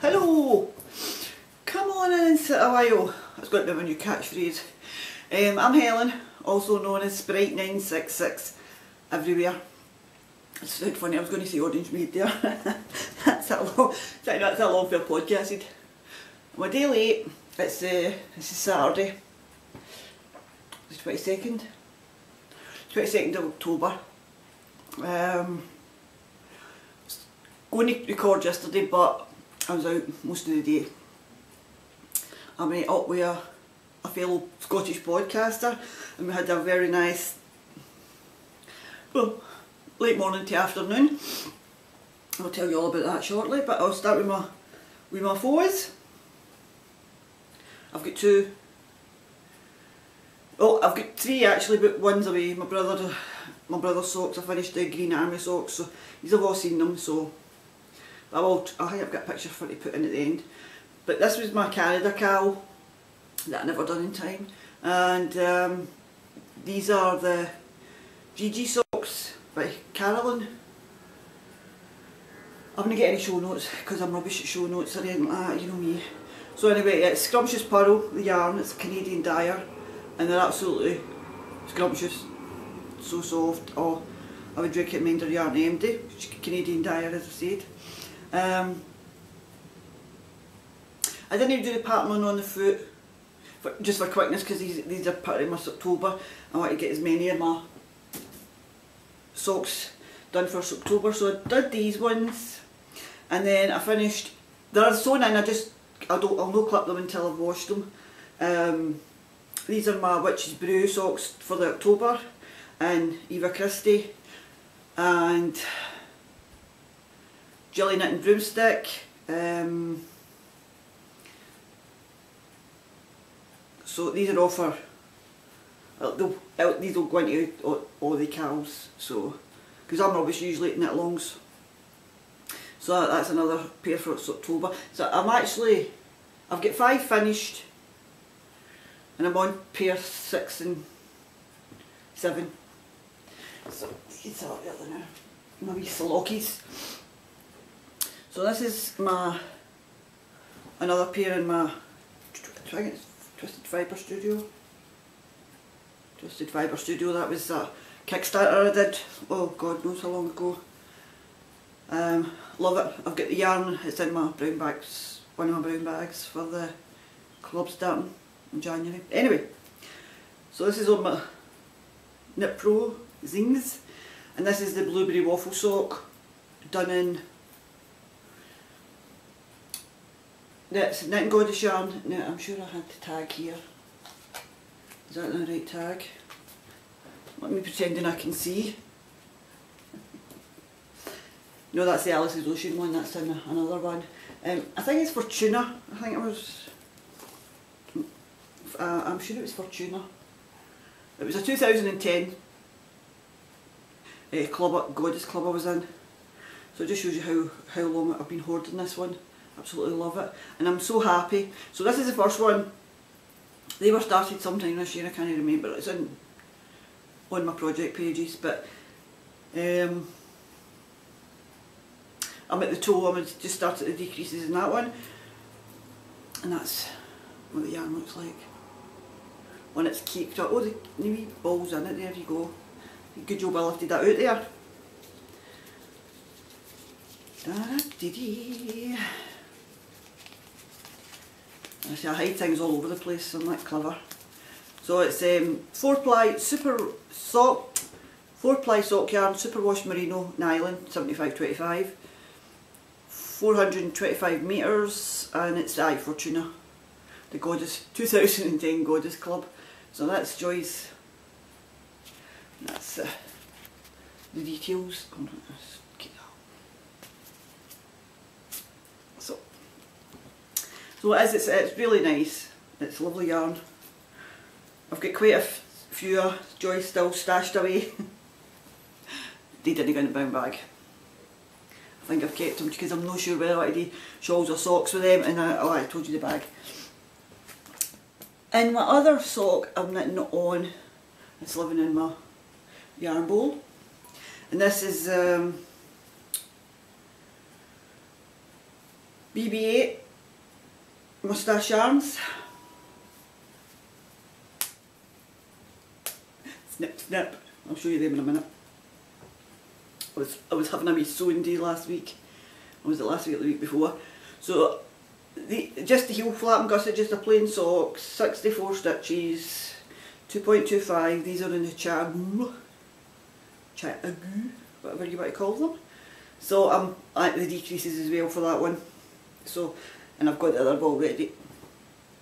Hello! Come on in and sit a while. That's got to be my new catchphrase. I'm Helen, also known as Sprite966 everywhere. It sounded funny, I was going to say Orange Maid there. that's a long fair podcasted. I'm a day late. It's Saturday. It's the 22nd of October. Going to record yesterday, but I was out most of the day. I met up with a fellow Scottish podcaster and we had a very nice, well, late morning to afternoon. I'll tell you all about that shortly, but I'll start with my foes. I've got two. Oh, I've got three actually, but one's away. My brother's socks. I finished the Green Army socks, so you've all seen them. So I think I've got a picture for to put in at the end. But this was my Canada cowl that I never done in time, and these are the Gigi socks by Carolyn. I'm going to get any show notes because I'm rubbish at show notes or anything like that, you know me. So anyway, it's Scrumptious Pearl, the yarn. It's Canadian dyer, and they're absolutely scrumptious, so soft. Oh, I would recommend their yarn empty, which is Canadian dyer, as I said. I didn't even do the pattern on the foot, just for quickness, because these are pretty much October. I want to get as many of my socks done for October, so I did these ones, and then I finished. They're sewn in. I'll no clip them until I've washed them. These are my Witch's Brew socks for the October, and Eva Christie, and Jelly Knit and Broomstick. So these are all for, these will go into all the cows, so, because I'm rubbish usually at knit longs. So that's another pair for October. So I've got 5 finished, and I'm on pair 6 and 7. So these are the other now, my wee Salockies. So this is another pair in my, I think it's Twisted Fibre Studio. Twisted Fibre Studio, that was a Kickstarter I did, oh God knows how long ago. Love it. I've got the yarn, it's in my brown bags, one of my brown bags for the club starting in January. Anyway, so this is on my Knit Pro Zings, and this is the Blueberry Waffle sock, done in, that's Knitting Goddess yarn. Now I'm sure I had the tag here. Is that the right tag? Let me pretending I can see. No, that's the Alice's Ocean one, that's in another one. I think it's for tuna. I think it was, I'm sure it was for tuna. It was a 2010 Goddess Club I was in. So it just shows you how long I've been hoarding this one. Absolutely love it, and I'm so happy. So this is the first one. They were started sometime this year, I can't remember. It's on my project pages, but I'm at the toe. I'm just started the decreases in that one, and that's what the yarn looks like when it's caked up. Oh, the wee balls in it. There you go. Good job I lifted that out there. Da-da-dee-dee. I see I hide things all over the place, I'm that clever. So it's 4-ply sock yarn, superwash merino nylon, 75/25, 425 metres, and it's for tuna, the Goddess 2010 Goddess Club. So that's Joy's. That's the details. So it is, it's really nice, it's lovely yarn. I've got quite a few Joy's still stashed away. They didn't go in the brown bag. I think I've kept them because I'm not sure whether I want to do shawls or socks with them, and I told you the bag. And my other sock I'm knitting on, it's living in my yarn bowl. And this is BB-8 moustache yarns. Snip snip, I'll show you them in a minute. I was having a wee sewing day last week. Or was it last week or the week before? So just the heel flap and gusset, just a plain sock, 64 stitches, 2.25. These are in the Chagoo, whatever you want to call them. So the decreases as well for that one. So, and I've got the other ball ready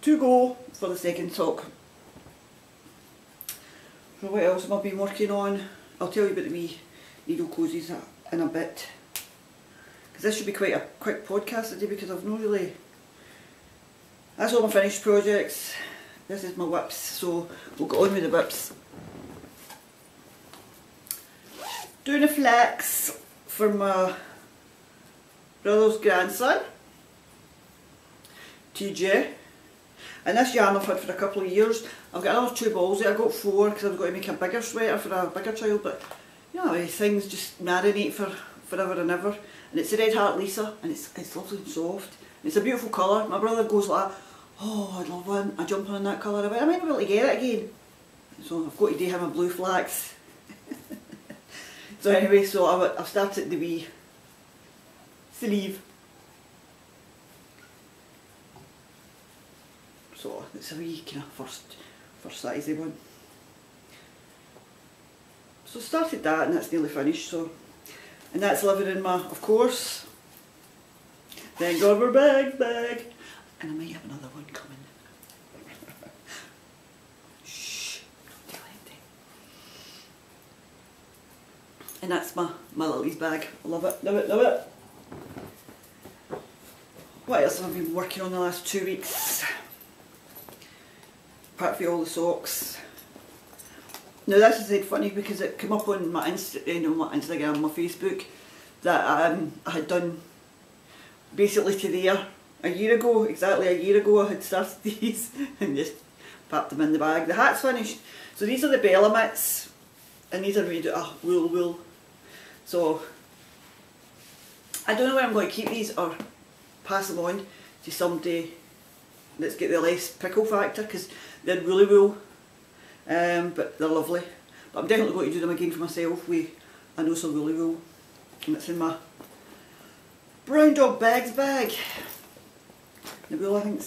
to go for the second sock. So what else have I been working on? I'll tell you about the wee needle cozies in a bit. Because this should be quite a quick podcast today because I've not really... That's all my finished projects. This is my WIPs, so we'll get on with the WIPs. Doing a flex for my brother's grandson, TJ. And this yarn I've had for a couple of years. I've got another 2 balls there. I got 4 because I've got to make a bigger sweater for a bigger child, but you know, things just marinate for forever and ever. And it's the Red Heart Lisa, and it's lovely and soft. And it's a beautiful colour. My brother goes like, oh, I'd love one, I jump on that colour. I might not be able to get it again. So I've got to do him a blue flax. So anyway, so I've started the wee sleeve. So it's a wee kind of first sizey one. So started that and that's nearly finished. So, and that's living in my, of course, thank God we're bag. And I might have another one coming. Shh, don't tell anything. And that's my Lily's bag. I love it, love it, love it. What else have I been working on the last 2 weeks? Apart from all the socks. Now this is funny because it came up on my Instagram, my Facebook, that I had done basically to there a year ago, exactly a year ago I had started these and just popped them in the bag. The hat's finished. So these are the Bella mitts and these are made out of wool. So I don't know where I'm going to keep these or pass them on to somebody that's got the less pickle factor because they're woolly wool, but they're lovely. But I'm definitely going to do them again for myself with I know some woolly wool, and it's in my Brown Dog Bags bag. The wool, I think the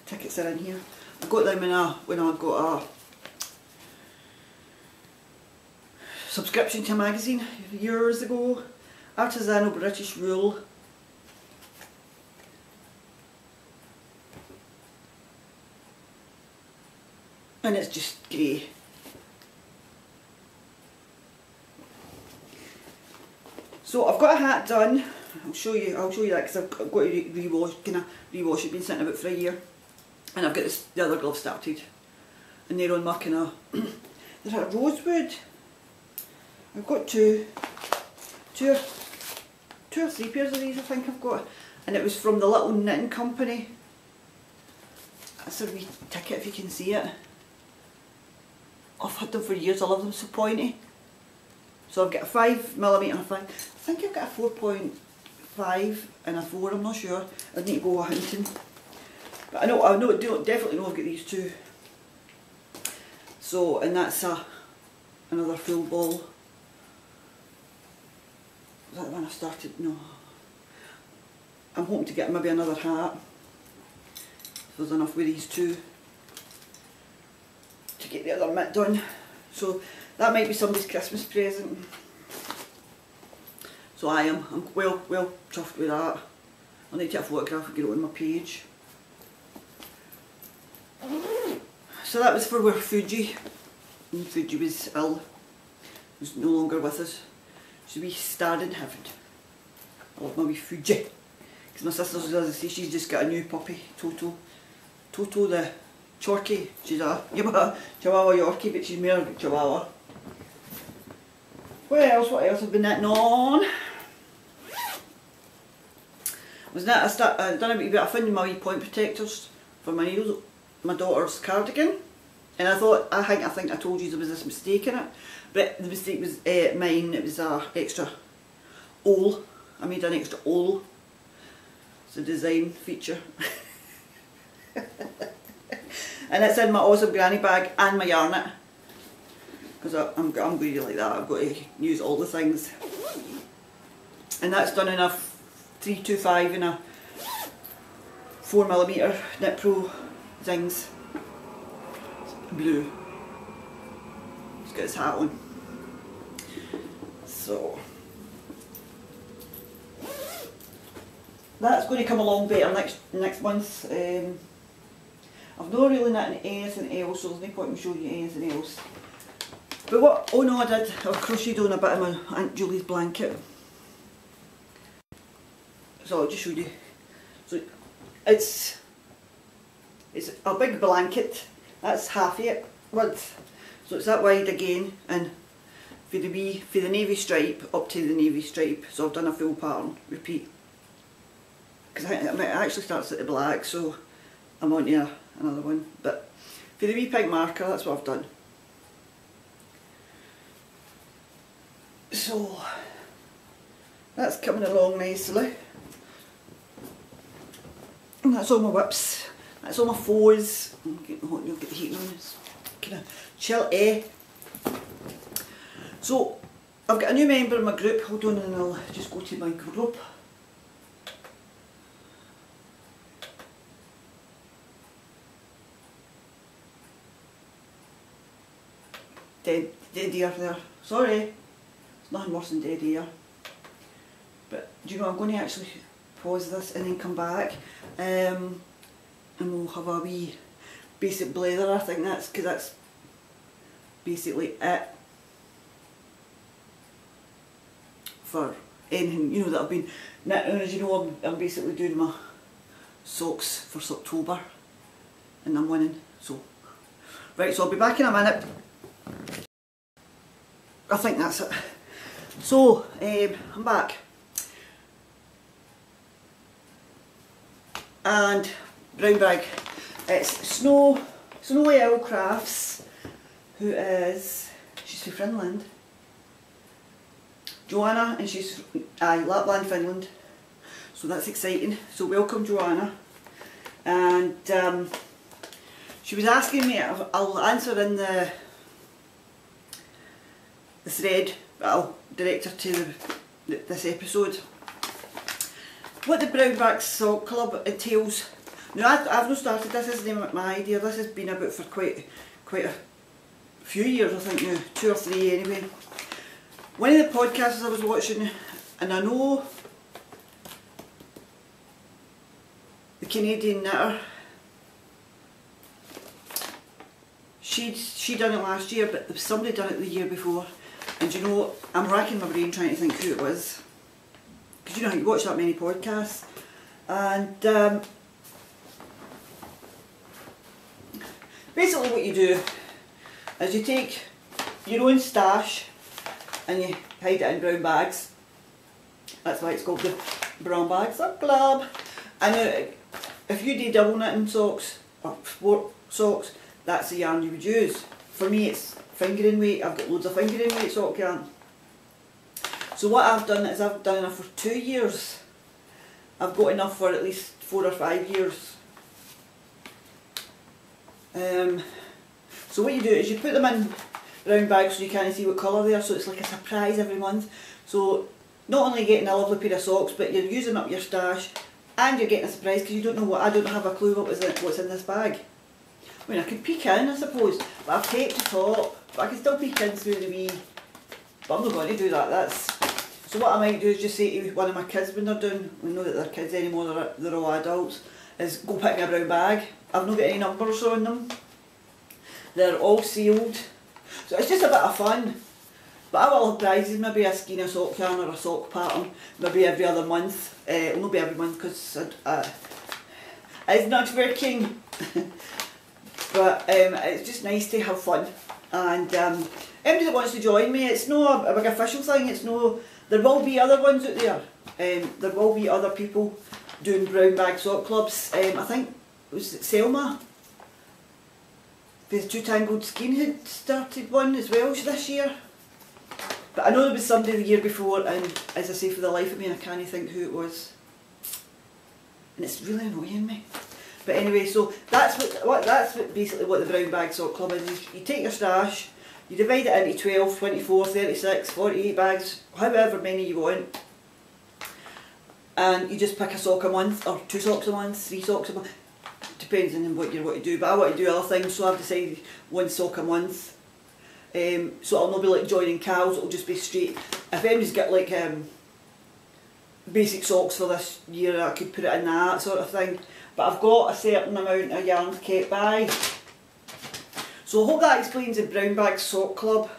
tickets are in here. I got them when I got a subscription to a magazine years ago. Artisanal British Wool. And it's just grey. So I've got a hat done. I'll show you that because I've got to rewash it's been sitting about for a year. And I've got the other glove started. And they're on my kind of there's a rosewood. I've got two or 3 pairs of these I think I've got. And it was from the Little Knitting Company. That's a wee ticket if you can see it. I've had them for years, I love them, so pointy. So I've got a 5mm and a 5. I think I've got a 4.5 and a 4, I'm not sure. I need to go hunting. But I definitely know I've got these 2. So, and that's another full ball. Is that the one I started? No. I'm hoping to get maybe another hat. So there's enough with these 2. To get the other mitt done. So that might be somebody's Christmas present. So I'm well chuffed with that. I'll need to take a photograph and get it on my page. So that was for where Fuji. And Fuji was ill. Was no longer with us. So we starred in heaven. I love my wee Fuji. Because my sister does say she's just got a new puppy, Toto. Toto the Chorky. She's a Chihuahua Yorkie, but she's more Chihuahua. What else have I been knitting on? I've done a wee bit of finding my wee point protectors for my daughter's cardigan. And I think I told you there was this mistake in it. But the mistake was mine, it was a extra awl. I made an extra awl. It's a design feature. And it's in my awesome granny bag and my Yarn-It. Because I'm going to like that, I've got to use all the things. And that's done in a 325 and a 4mm Knit Pro Zings. Blue. He's got his hat on. So that's going to come along better next month. I've not really knit anything else, so there's no point in showing you anything else. But what, oh no, I crocheted on a bit of my Aunt Julie's blanket. So I'll just show you. So it's a big blanket, that's half it width. So it's that wide again, and for the navy stripe up to the navy stripe. So I've done a full pattern, repeat. Because it actually starts at the black, so I'm on to another one. But for the wee pink marker, that's what I've done. So that's coming along nicely. And that's all my whips. That's all my fours. I'm getting hot, you'll get the heating on. It's kind of chill, eh? So I've got a new member in my group. Hold on, and I'll just go to my group. Dead ear there. Sorry. It's nothing worse than dead ear. But do you know, I'm going to actually pause this and then come back. And we'll have a wee basic blether. I think that's because that's basically it for anything, you know, that I've been knitting. As you know, I'm basically doing my socks for October, and I'm winning. So right, so I'll be back in a minute. I think that's it. So I'm back, and brown bag. It's Snowy Owl Crafts, who is, she's from Finland. Joanna, and she's Lapland, Finland. So that's exciting. So welcome, Joanna. And she was asking me, I'll answer in the thread, but I'll direct her to this episode, what the Brown Bag Sock Club entails. Now I've not started, this isn't my idea, this has been about for quite a few years, I think now, 2 or 3 anyway. One of the podcasts I was watching, and I know the Canadian knitter, she done it last year, but there was somebody done it the year before. And you know, I'm racking my brain trying to think who it was, because you know, you watch that many podcasts. And basically what you do is you take your own stash and you hide it in brown bags. That's why it's called the Brown Bag Sock Club. And if you do double knitting socks or sport socks, that's the yarn you would use. For me, it's fingering weight. I've got loads of fingering weight sock yarn. So what I've done is I've done enough for 2 years. I've got enough for at least 4 or 5 years. So what you do is you put them in brown bags so you can't see what colour they are, so it's like a surprise every month. So not only getting a lovely pair of socks, but you're using up your stash and you're getting a surprise because you don't know what, I don't have a clue what's in this bag. I mean, I could peek in, I suppose, but I've taped the top, but I can still peek in through the wee, but I'm not going to do that. So what I might do is just say to one of my kids when they're doing, we know that they're kids anymore, they're all adults, is go pick me a brown bag. I've not got any numbers on them. They're all sealed. So it's just a bit of fun. But I will have prizes, maybe a skein of sock yarn or a sock pattern, maybe every other month. It'll not be every month because it's not working. But it's just nice to have fun. And anybody that wants to join me, it's no a big official thing, it's no, there will be other ones out there. There will be other people doing brown bag sock clubs. I think, was it Selma? The Two Tangled Skein had started one as well this year. But I know there was somebody the year before, and as I say, for the life of me I can't think who it was. and it's really annoying me. But anyway, so that's basically what the Brown Bag Sock Club is. You take your stash, you divide it into 12, 24, 36, 48 bags, however many you want, and you just pick a sock a month, or 2 socks a month, 3 socks a month, depends on what you want to do. But I want to do other things, so I've decided 1 sock a month. So I'll not be like joining cows, it'll just be straight. If anybody's got like basic socks for this year, I could put it in that sort of thing. But I've got a certain amount of yarn kept by. So I hope that explains the Brown Bag Sock Club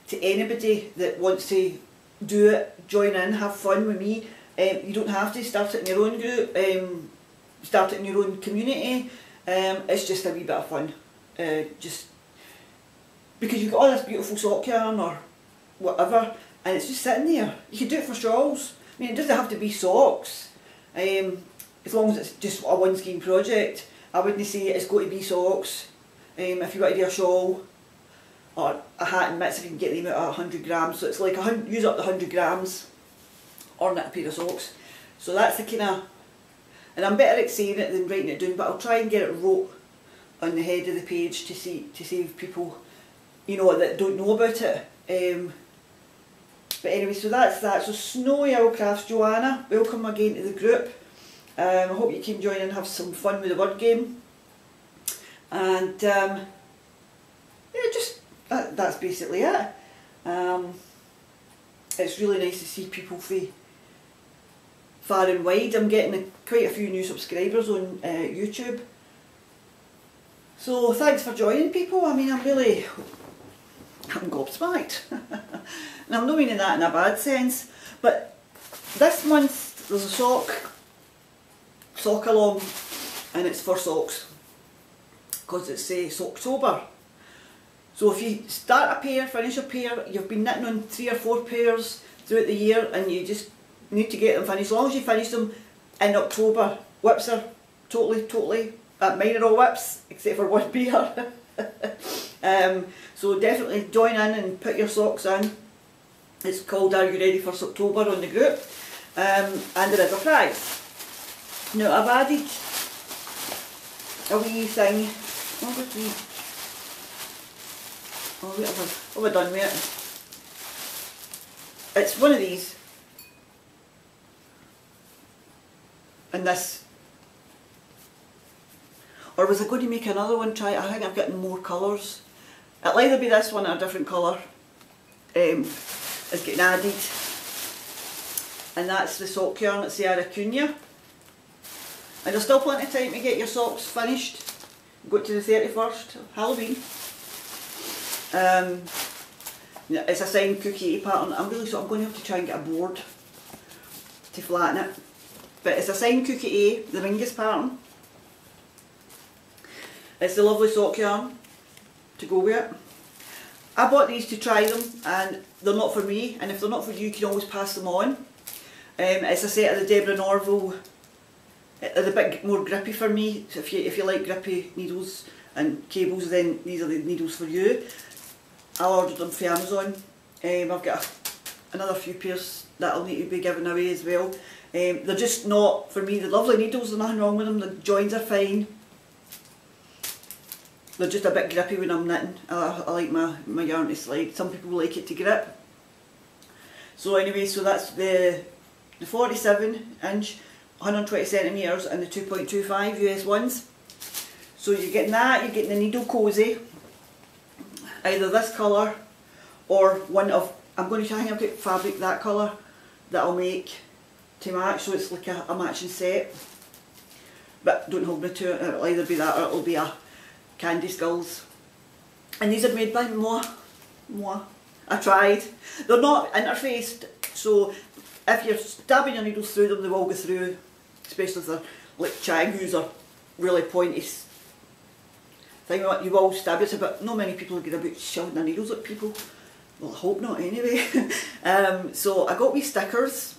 to anybody that wants to do it, join in, have fun with me. You don't have to start it in your own group, start it in your own community. It's just a wee bit of fun. Just because you've got all this beautiful sock yarn or whatever, and it's just sitting there. You can do it for shawls. I mean, it doesn't have to be socks. As long as it's just a one scheme project. I wouldn't say it's going to be socks. If you want to do a shawl or a hat and mitts, if you can get them out at 100 grams. So it's like use up the 100 grams or knit a pair of socks. So that's the kind of, and I'm better at saying it than writing it down, but I'll try and get it wrote on the head of the page to save people, you know, that don't know about it. But anyway, so that's that. So Snowy Owl Crafts, Joanna, welcome again to the group. I hope you can join and have some fun with the word game. And yeah, just that's basically it. It's really nice to see people from far and wide. I'm getting quite a few new subscribers on YouTube. So thanks for joining, people. I mean, I'm gobsmacked. And I'm not meaning that in a bad sense, but this month there's a sock along, and it's for socks because it's Socktober. So if you start a pair, finish a pair, you've been knitting on 3 or 4 pairs throughout the year and you just need to get them finished. As long as you finish them in October, whips are totally, mine are all whips except for one pair. So definitely join in and put your socks in. It's called Are You Ready for Socktober on the group, and there is a prize. Now I've added a wee thing. What have I done with it? It's one of these, and this. Or was I going to make another one? I think I've got more colours. It'll either be this one or a different colour. Is getting added, and that's the sock yarn. It's the Aracunia, and there's still plenty of time to get your socks finished. Go to the 31st, Halloween. It's a signed Cookie pattern. I'm going to have to try and get a board to flatten it, but it's a signed Cookie, the Ringus pattern. It's the lovely sock yarn to go with it. I bought these to try them, and they're not for me, and if they're not for you, you can always pass them on. It's a set of the Deborah Norville. They're a bit more grippy for me, so if you like grippy needles and cables, then these are the needles for you. I ordered them from Amazon. I've got another few pairs that I'll need to be giving away as well. They're just not for me. They're lovely needles, there's nothing wrong with them, the joins are fine. They're just a bit grippy when I'm knitting. I like my yarn to slide. Some people like it to grip. So anyway, so that's the 47 inch, 120 centimetres and the 2.25 US ones. So you're getting that, you're getting the needle cozy. Either this colour or one of, I'm going to try and get fabric that colour that I'll make to match, so it's like a matching set. But don't hold me to it, it'll either be that or it'll be a Candy Skulls. And these are made by Moi. I tried. They're not interfaced, so if you're stabbing your needles through them, they will go through, especially if they're like chagus or really pointy thing. You will stab it, but not many people get about shoving their needles at people. Well, I hope not anyway. So I got wee stickers.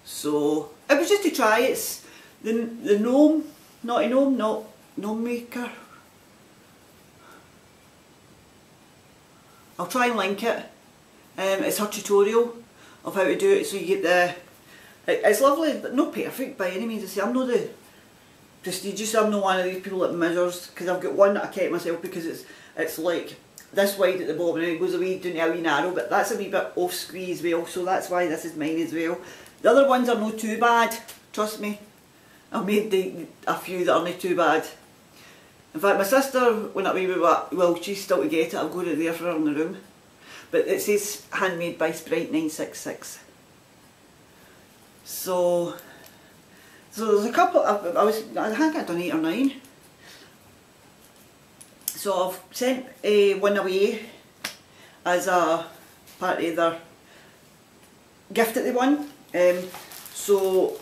So it was just to try. It's the gnome, Naughty Gnome, not Gnome Maker. I'll try and link it. It's her tutorial of how to do it. So you get It's lovely, but not perfect by any means. I say, I'm not the prestigious, I'm not one of these people that measures, because I've got one that I kept myself because it's like this wide at the bottom and it goes a wee down to a wee narrow, but that's a wee bit off squeeze as well, so that's why this is mine as well. The other ones are not too bad, trust me. I've made a few that are not too bad. In fact, my sister went up with me, well, she's still to get it, I've got it there for her in the room. But it says handmade by Sprite 966. So there's a couple, I think I've done 8 or 9. So I've sent one away as a part of their gift that they won. So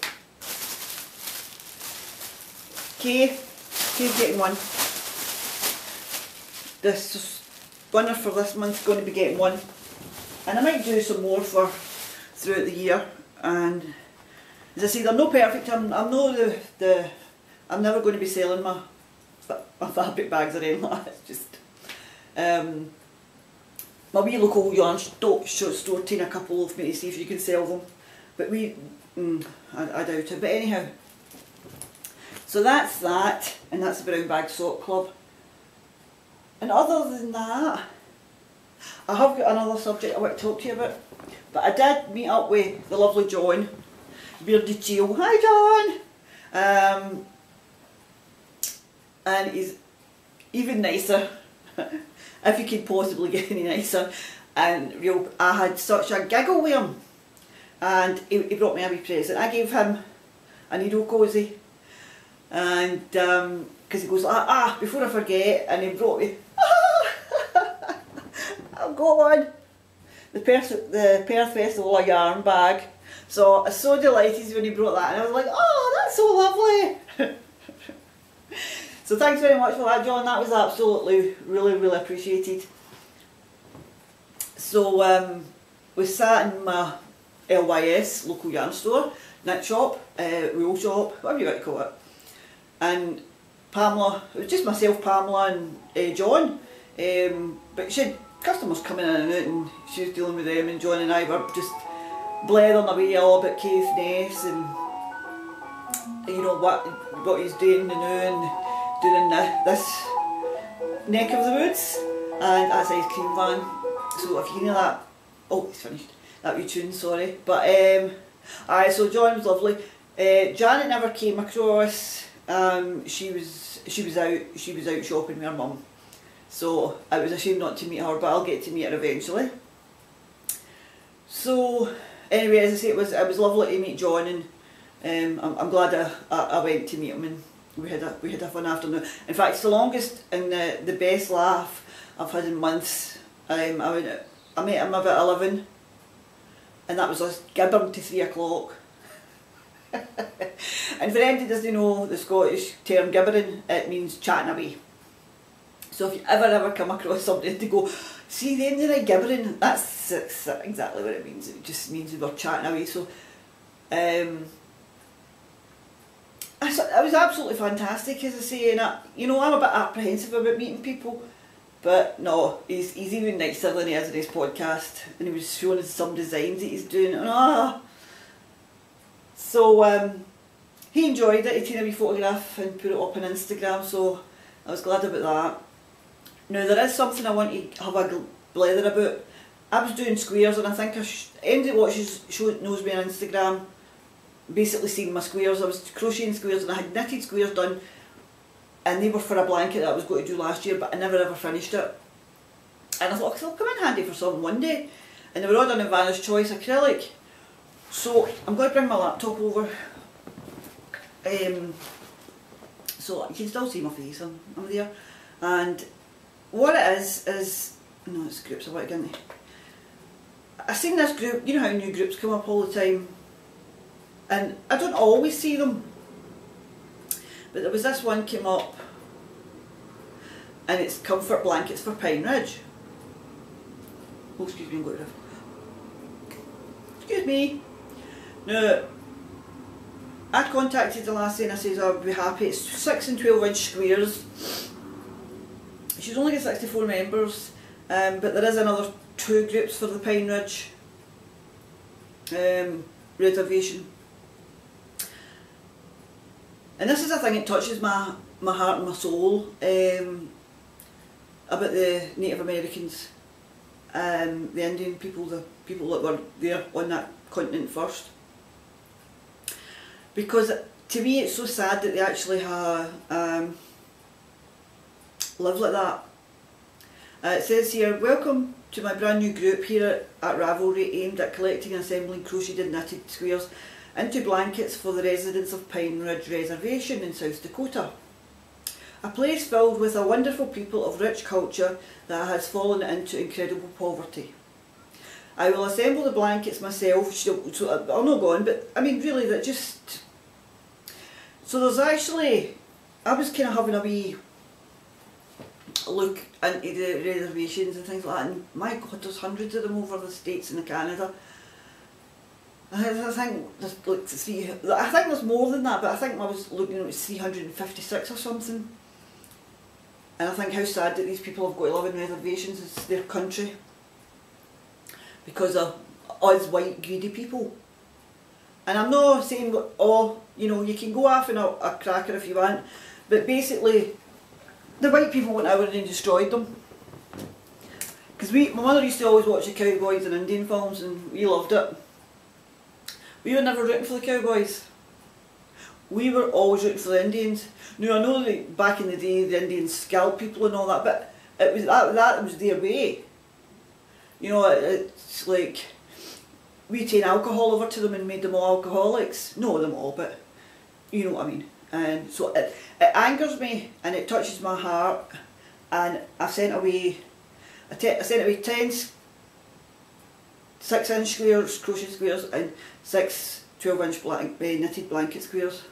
Kay's getting one. This winner for this month's going to be getting one. And I might do some more for throughout the year. And as I say, they're not perfect. I'm not I'm never going to be selling my fabric bags or anything like that. It's just my wee local yarn store taking a couple of me to see if you can sell them, but I doubt it. But anyhow, so that's that, and that's the Brown Bag Sock Club. And other than that, I have got another subject I want to talk to you about. But I did meet up with the lovely John, Beardy Chio. Hi John! And he's even nicer, if you could possibly get any nicer. And I had such a giggle with him, and he brought me a wee present. I gave him a needle cozy, and because he goes, before I forget, and he brought me, I've got one, the Perth Festival of Yarn bag. So I was so delighted when he brought that, and I was like, oh, that's so lovely. So thanks very much for that, John. That was absolutely really appreciated. So we sat in my LYS, local yarn store, knit shop, wool shop, whatever you want to call it. And Pamela, it was just myself, Pamela and John. But she had customers coming in and out, and she was dealing with them, and John and I were just blathering away all about Caithness and you know what he's doing now and doing this neck of the woods, and that's Ice Cream Van. So if you hear that, oh, it's finished. That wee tune, sorry. But so John was lovely. Janet never came across. She was out shopping with her mum. So it was a shame not to meet her, but I'll get to meet her eventually. So anyway, as I say, it was lovely to meet John, and I'm glad I went to meet him, and we had a fun afternoon. In fact, it's the longest and the best laugh I've had in months. I met him about 11, and that was us gibbering to 3 o'clock. And for anybody who doesn't know the Scottish term gibbering, it means chatting away. So if you ever come across somebody to go, see them, they're gibbering, that's exactly what it means. It just means we were chatting away. So it was absolutely fantastic, as I say, and you know, I'm a bit apprehensive about meeting people, but no, he's even nicer than he is in his podcast, and he was showing us some designs that he's doing, and so he enjoyed it. He took a wee photograph and put it up on Instagram, so I was glad about that. Now there is something I want to have a blather about. I was doing squares, and I think anybody that watches knows me on Instagram basically seen my squares. I was crocheting squares, and I had knitted squares done, and they were for a blanket that I was going to do last year, but I never ever finished it. And I thought, they'll come in handy for something one day. And they were all done in Vanna's Choice acrylic. So I'm going to bring my laptop over. So you can still see my face, I'm there. And what it is, no, it's groups I want to get into. I've seen this group, you know how new groups come up all the time, and I don't always see them, but there was this one came up, and it's comfort blankets for Pine Ridge. Oh, excuse me, I'm going to excuse me. Now, I contacted the lassie and I said I would be happy. It's 6 and 12 inch squares. She's only got 64 members, but there is another 2 groups for the Pine Ridge reservation. And this is a thing that touches my heart and my soul, about the Native Americans, the Indian people, the people that were there on that continent first. Because to me it's so sad that they actually live like that. It says here, welcome to my brand new group here at Ravelry, aimed at collecting and assembling crocheted knitted squares into blankets for the residents of Pine Ridge Reservation in South Dakota. A place filled with a wonderful people of rich culture that has fallen into incredible poverty. I will assemble the blankets myself, so I'll not go on, but I mean really that just... So there's actually, I was kind of having a wee look into the reservations and things like that, and my God, there's hundreds of them over the States and the Canada. I think there's like I think there's more than that, but I think I was looking at it was 356 or something. And I think how sad that these people have got to live in reservations, it's their country. Because of us white greedy people. And I'm not saying, oh, you know, you can go off in a cracker if you want, but basically the white people went out and destroyed them. Because my mother used to always watch the cowboys and Indian films, and we loved it. We were never rooting for the cowboys. We were always rooting for the Indians. Now I know that back in the day the Indians scalped people and all that, but it was that was their way. You know, it's like we taken alcohol over to them and made them all alcoholics. Not them all, but you know what I mean. And so it angers me and it touches my heart. And I've sent away, I sent away 10 6-inch squares, crochet squares, and 6 12-inch knitted blanket squares.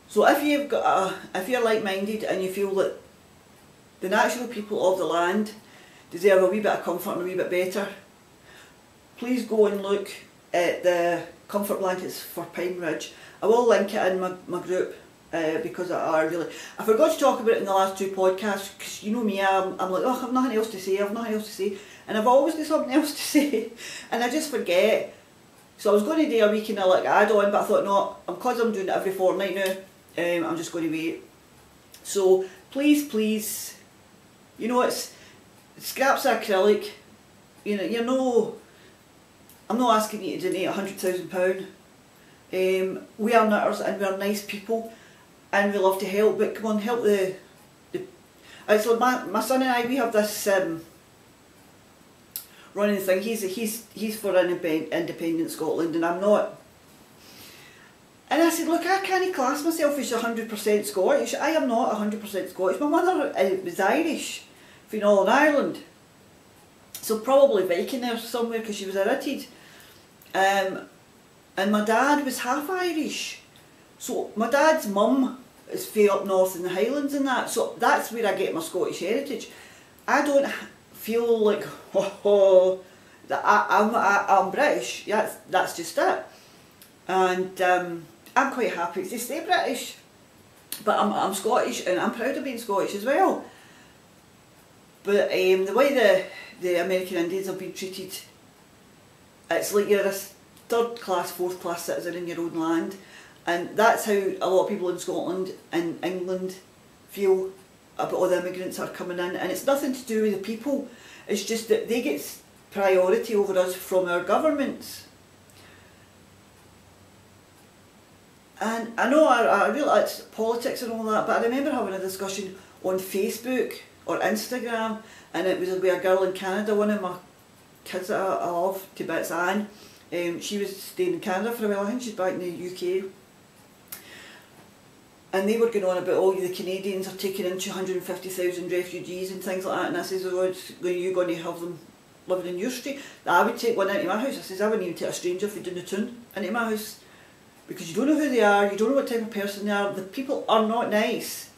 So if you're like-minded and you feel that the natural people of the land deserve a wee bit of comfort and a wee bit better, please go and look at the comfort blankets for Pine Ridge. I will link it in my group because I forgot to talk about it in the last 2 podcasts, because you know me, I'm like, oh, I've nothing else to say, and I've always got something else to say and I just forget. So I was going to do a wee kind of like add-on, but I thought no, because I'm doing it every fortnight now, I'm just going to wait. So please, you know, it's scraps of acrylic, you know, I'm not asking you to donate £100,000. We are knitters and we are nice people and we love to help, but come on, help the so my son and I, we have this running thing. He's for independent Scotland and I'm not. And I said, look, I can't class myself as 100% Scottish. I am not 100% Scottish. My mother was Irish from Northern Ireland, so probably Viking there somewhere because she was irritated. And my dad was half Irish, so my dad's mum is fair up north in the Highlands and that, so that's where I get my Scottish heritage. I don't feel like, that I'm British. That's just it. And I'm quite happy to stay British, but I'm Scottish and I'm proud of being Scottish as well. But the way the American Indians have been treated, it's like you're a 3rd class, 4th class citizen in your own land, and that's how a lot of people in Scotland and England feel about all the immigrants that are coming in, and it's nothing to do with the people, it's just that they get priority over us from our governments. And I know I realise politics and all that, but I remember having a discussion on Facebook or Instagram, and it was with a girl in Canada, one of my kids that I love to bits, Anne. She was staying in Canada for a while, I think she's back in the UK. And they were going on about, oh, the Canadians are taking in 250,000 refugees and things like that, and I says, oh, you're going to have them living in your street? I would take one into my house. I says, I wouldn't even take a stranger from Doonatoon into my house, because you don't know who they are, you don't know what type of person they are, the people are not nice.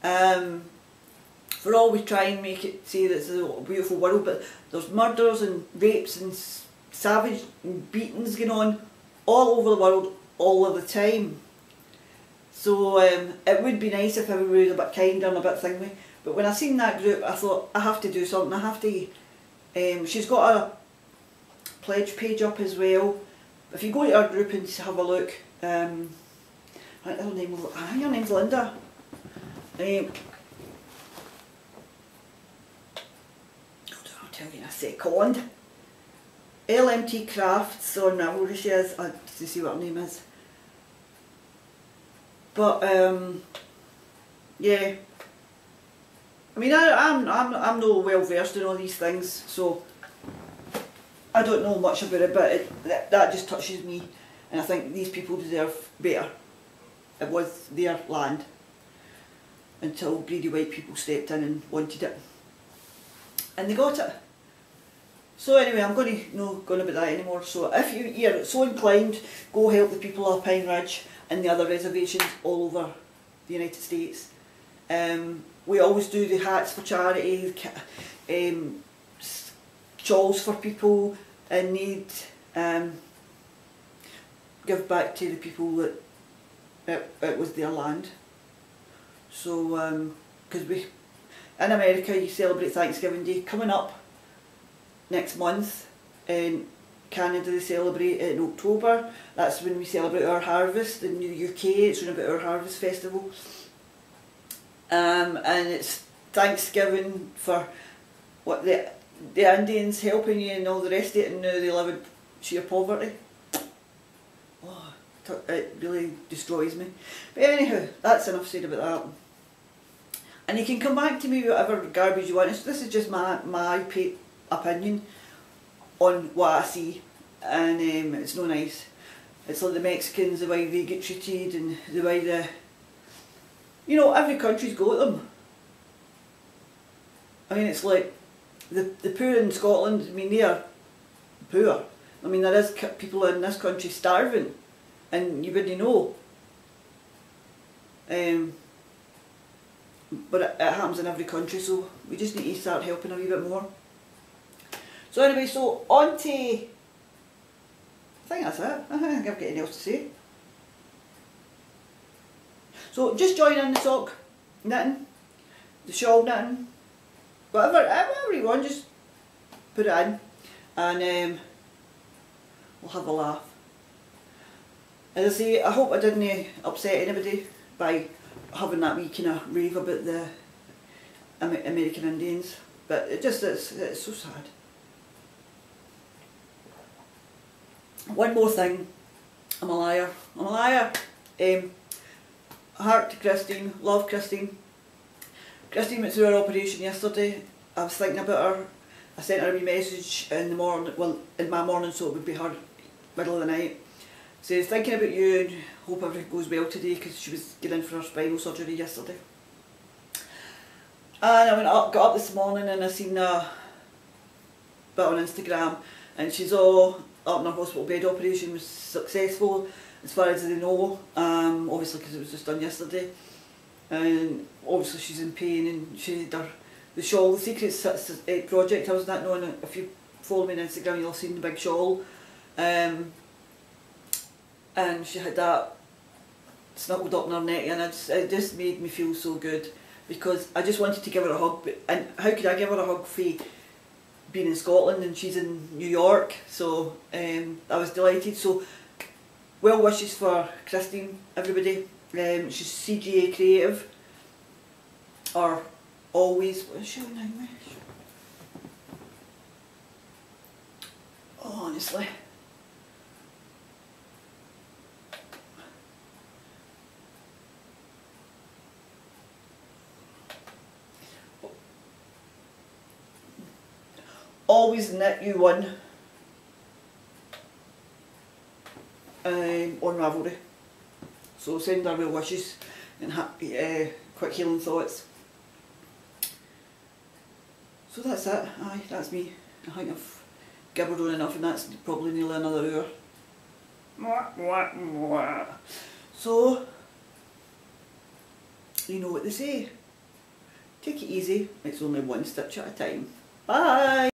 For all we try and make it say that it's a beautiful world, but there's murders and rapes and savage beatings going on all over the world all of the time. So it would be nice if everybody was a bit kinder and a bit thingy, but when I seen that group I thought I have to do something, I have to. She's got a pledge page up as well. If you go to our group and have a look, I think her name's Linda. I'll tell you in a second. LMT Crafts on Ravelry she is, to see what her name is. But yeah, I mean I'm not well versed in all these things, so I don't know much about it, but that just touches me, and I think these people deserve better. It was their land until greedy white people stepped in and wanted it, and they got it. So anyway, I'm going to not going about that anymore. So if you're so inclined, go help the people of Pine Ridge and the other reservations all over the United States. We always do the hats for charity, shawls for people in need, give back to the people that it was their land. So, because in America you celebrate Thanksgiving Day coming up next month. In Canada they celebrate it in October. That's when we celebrate our harvest. In the UK it's around about our harvest festival. And it's Thanksgiving for what the Indians helping you and all the rest of it, and now they live in sheer poverty. Oh, it really destroys me. But anyhow, that's enough said about that. And you can come back to me with whatever garbage you want. This is just my opinion on what I see, and it's no nice. It's like the Mexicans, the way they get treated, and the way you know, every country's got them. I mean, it's like the poor in Scotland, I mean, they are poor. I mean, there is people in this country starving, and you wouldn't know. But it happens in every country, so we just need to start helping a wee bit more. So anyway, so on to, I think that's it. I don't think I've got anything else to say. So just join in the sock knitting, the shawl knitting, whatever you want, just put it in, and we'll have a laugh. As I say, I hope I didn't upset anybody by having that wee kind of rave about the American Indians, but it's so sad. One more thing, I'm a liar. I'm a liar. Heart to Christine, love Christine. Christine went through her operation yesterday. I was thinking about her. I sent her a wee message in the morning, well, in my morning, so it would be her middle of the night. Says, thinking about you and hope everything goes well today, because she was getting in for her spinal surgery yesterday. And I got up this morning and I seen a bit on Instagram, and she's all up in her hospital bed. Operation was successful as far as they know, obviously because it was just done yesterday, and obviously she's in pain, and she had the shawl, the Secrets project. I was not knowing, if you follow me on Instagram you'll have seen the big shawl, and she had that snuggled up in her neck, and it just made me feel so good, because I just wanted to give her a hug. And how could I give her a hug for being in Scotland and she's in New York? So I was delighted. So well wishes for Christine, everybody. She's CGA Creative, or always, what is she in English? Oh, honestly. Always Knit You One on Ravelry. So send her well wishes and happy, quick healing thoughts. So that's it. Aye, that's me. I think I've gibbered on enough, and that's probably nearly another hour. So, you know what they say. Take it easy. It's only one stitch at a time. Bye!